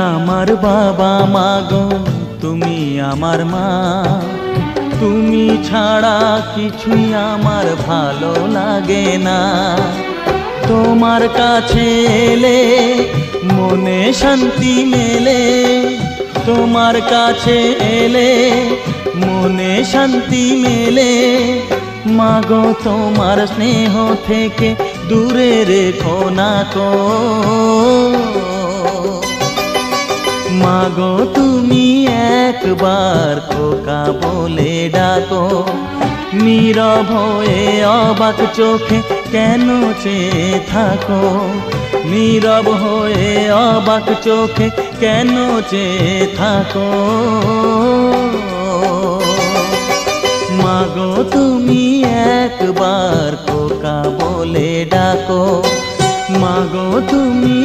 আমার বাবা মাগো, তুমি আমার মা। তুমি ছাড়া কিছুই আমার ভালো লাগে না। তোমার কাছে এলে মনে শান্তি মেলে, তোমার কাছে এলে মনে শান্তি মেলে। মাগো তোমার স্নেহ থেকে দূরে রেখো না কো। মাগো তুমি একবার খোকা বলে ডাকো, নীরব হয়ে অবাক চোখে কেন চেয়ে থাকো, নীরব হয়ে অবাক চোখে কেন চেয়ে থাকো। মাগো তুমি একবার খোকা বলে ডাকো, মাগো তুমি